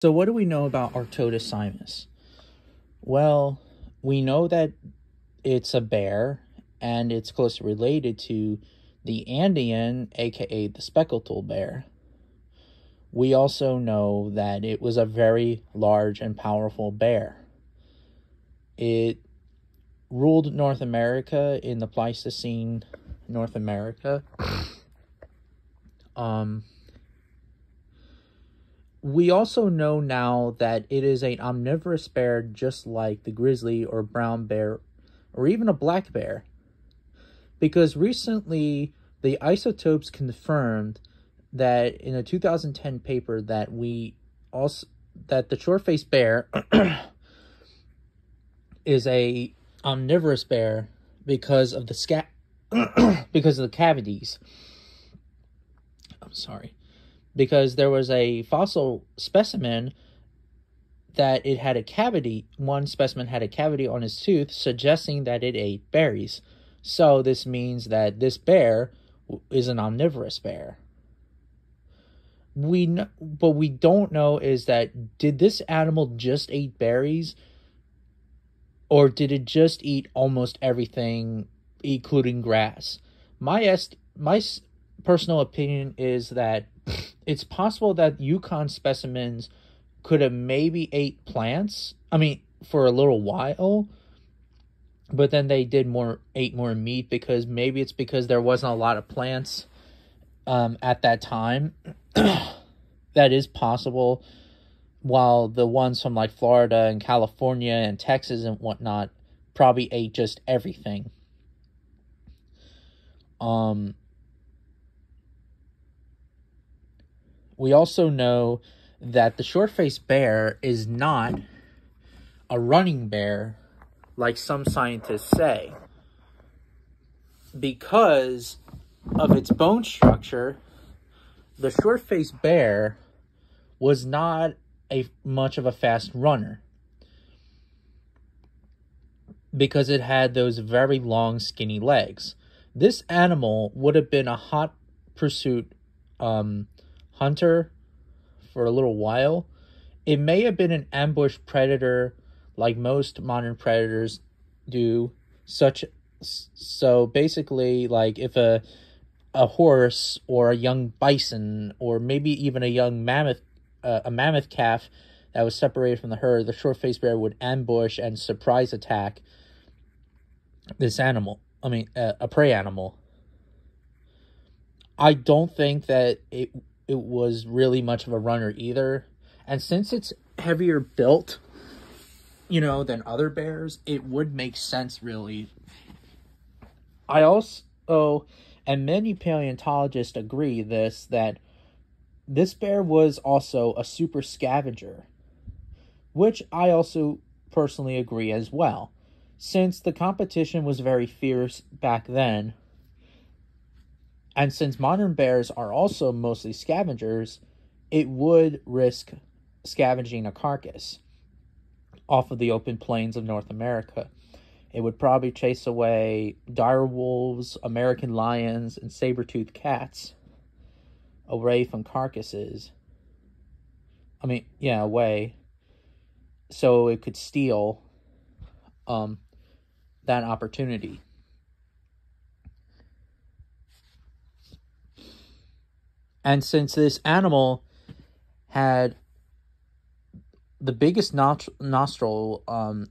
So what do we know about arctodus simus? Well, we know that it's a bear and it's closely related to the Andean, aka the speckled bear. We also know that it was a very large and powerful bear. It ruled North America in the Pleistocene North America. We also know now that it is an omnivorous bear just like the grizzly or brown bear or even a black bear. Because recently the isotopes confirmed that in a 2010 paper that the short-faced bear is a omnivorous bear because of the because of the cavities. I'm sorry. Because there was a fossil specimen that it had a cavity. One specimen had a cavity on his tooth, suggesting that it ate berries. So this means that this bear is an omnivorous bear. But we don't know is that did this animal just eat berries, or did it just eat almost everything, including grass? My personal opinion is that it's possible that Yukon specimens could have maybe ate plants. I mean, for a little while, but then they ate more meat because maybe it's because there wasn't a lot of plants at that time. That is possible. While the ones from like Florida and California and Texas and whatnot probably ate just everything. We also know that the short-faced bear is not a running bear like some scientists say. Because of its bone structure, the short-faced bear was not much of a fast runner. Because it had those very long, skinny legs. This animal would have been a hot pursuit hunter for a little while. It may have been an ambush predator like most modern predators do. So basically, like if a horse or a young bison or maybe even a young mammoth, a mammoth calf that was separated from the herd, the short-faced bear would ambush and surprise attack this animal. A prey animal. I don't think that it was really much of a runner either. And since it's heavier built, than other bears, it would make sense, really. And many paleontologists agree that this bear was also a super scavenger, which I also personally agree as well. Since the competition was very fierce back then, and since modern bears are also mostly scavengers, it would risk scavenging a carcass off of the open plains of North America. It would probably chase away dire wolves, American lions, and saber-toothed cats away from carcasses. Away. So it could steal that opportunity. And since this animal had the biggest nostril,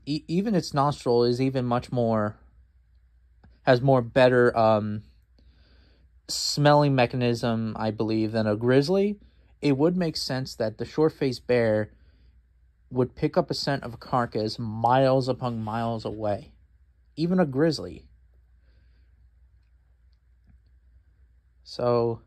even its nostril is even much more, has more better smelling mechanism, I believe, than a grizzly, it would make sense that the short-faced bear would pick up a scent of a carcass miles upon miles away. Even a grizzly. So,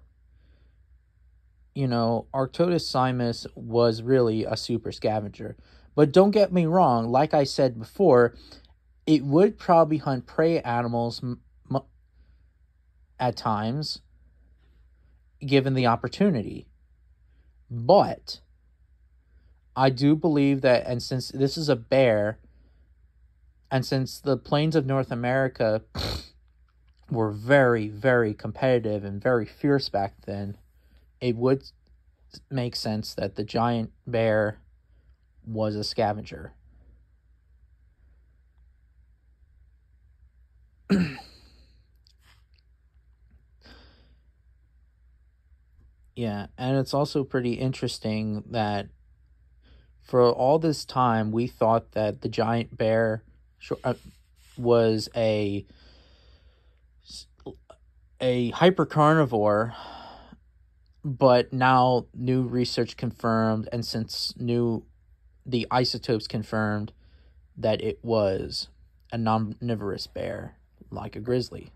arctodus simus was really a super scavenger. But don't get me wrong, like I said before, it would probably hunt prey animals at times, given the opportunity. But I do believe that, and since this is a bear, and since the plains of North America were very, very competitive and very fierce back then, it would make sense that the giant bear was a scavenger. Yeah, and it's also pretty interesting that for all this time we thought that the giant bear was a hypercarnivore, but now new research confirmed, and since the isotopes confirmed that it was a omnivorous bear like a grizzly.